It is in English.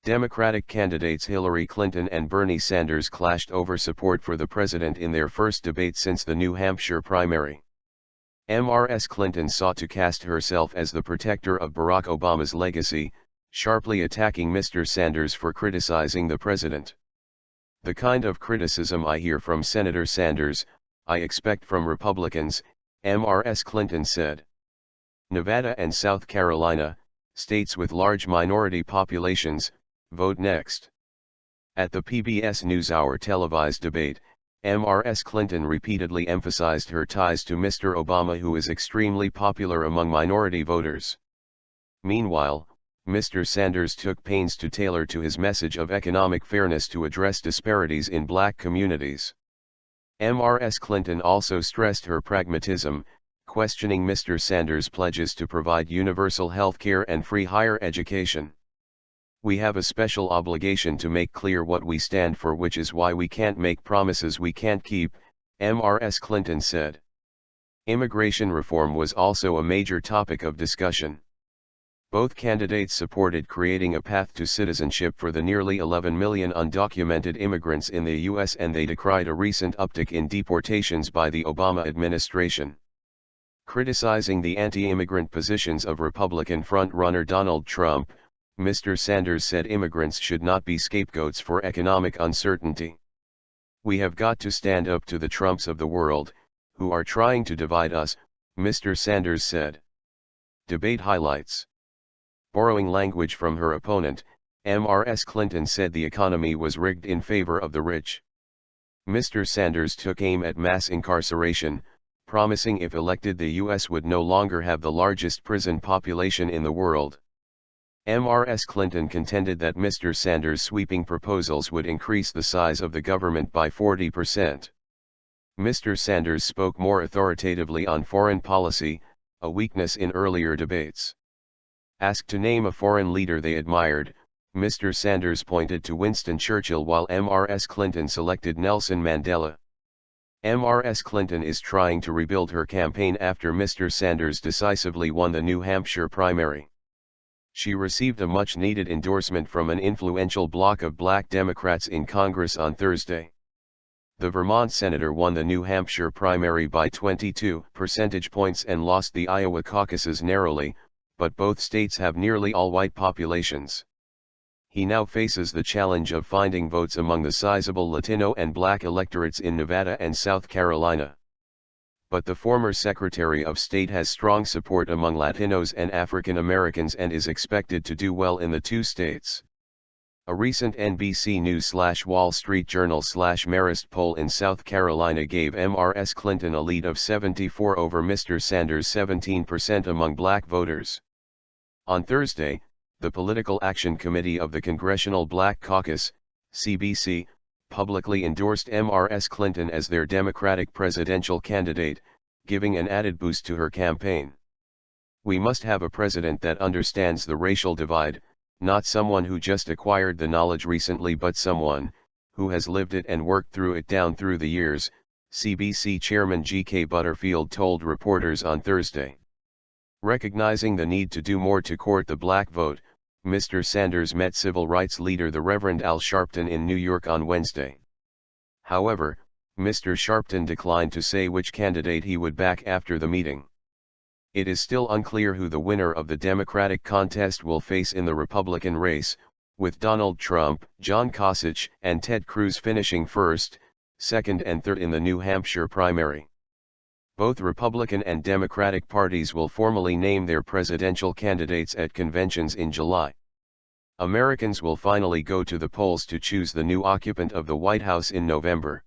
Democratic candidates Hillary Clinton and Bernie Sanders clashed over support for the president in their first debate since the New Hampshire primary. Ms. Clinton sought to cast herself as the protector of Barack Obama's legacy, sharply attacking Mr. Sanders for criticizing the president. "The kind of criticism I hear from Senator Sanders, I expect from Republicans," Ms. Clinton said. Nevada and South Carolina, states with large minority populations, vote next. At the PBS NewsHour televised debate, Ms. Clinton repeatedly emphasized her ties to Mr. Obama, who is extremely popular among minority voters. Meanwhile, Mr. Sanders took pains to tailor to his message of economic fairness to address disparities in black communities. Ms. Clinton also stressed her pragmatism, questioning Mr. Sanders' pledges to provide universal health care and free higher education. "We have a special obligation to make clear what we stand for, which is why we can't make promises we can't keep," Ms. Clinton said. Immigration reform was also a major topic of discussion. Both candidates supported creating a path to citizenship for the nearly 11 million undocumented immigrants in the U.S., and they decried a recent uptick in deportations by the Obama administration. Criticizing the anti-immigrant positions of Republican front-runner Donald Trump, Mr. Sanders said immigrants should not be scapegoats for economic uncertainty. "We have got to stand up to the Trumps of the world, who are trying to divide us," Mr. Sanders said. Debate highlights. Borrowing language from her opponent, Ms. Clinton said the economy was rigged in favor of the rich. Mr. Sanders took aim at mass incarceration, promising if elected the U.S. would no longer have the largest prison population in the world. Ms. Clinton contended that Mr. Sanders' sweeping proposals would increase the size of the government by 40%. Mr. Sanders spoke more authoritatively on foreign policy, a weakness in earlier debates. Asked to name a foreign leader they admired, Mr. Sanders pointed to Winston Churchill while Ms. Clinton selected Nelson Mandela. Ms. Clinton is trying to rebuild her campaign after Mr. Sanders decisively won the New Hampshire primary. She received a much-needed endorsement from an influential bloc of black Democrats in Congress on Thursday. The Vermont senator won the New Hampshire primary by 22 percentage points and lost the Iowa caucuses narrowly, but both states have nearly all-white populations. He now faces the challenge of finding votes among the sizable Latino and black electorates in Nevada and South Carolina. But the former Secretary of State has strong support among Latinos and African Americans and is expected to do well in the two states. A recent NBC News/Wall Street Journal/Marist poll in South Carolina gave Ms. Clinton a lead of 74 over Mr. Sanders' 17% among black voters. On Thursday, the Political Action Committee of the Congressional Black Caucus, CBC, publicly endorsed Ms. Clinton as their Democratic presidential candidate, giving an added boost to her campaign. "We must have a president that understands the racial divide, not someone who just acquired the knowledge recently but someone who has lived it and worked through it down through the years," CBC Chairman G.K. Butterfield told reporters on Thursday. Recognizing the need to do more to court the black vote, Mr. Sanders met civil rights leader the Reverend Al Sharpton in New York on Wednesday. However, Mr. Sharpton declined to say which candidate he would back after the meeting. It is still unclear who the winner of the Democratic contest will face in the Republican race, with Donald Trump, John Kasich, and Ted Cruz finishing first, second and third in the New Hampshire primary. Both Republican and Democratic parties will formally name their presidential candidates at conventions in July. Americans will finally go to the polls to choose the new occupant of the White House in November.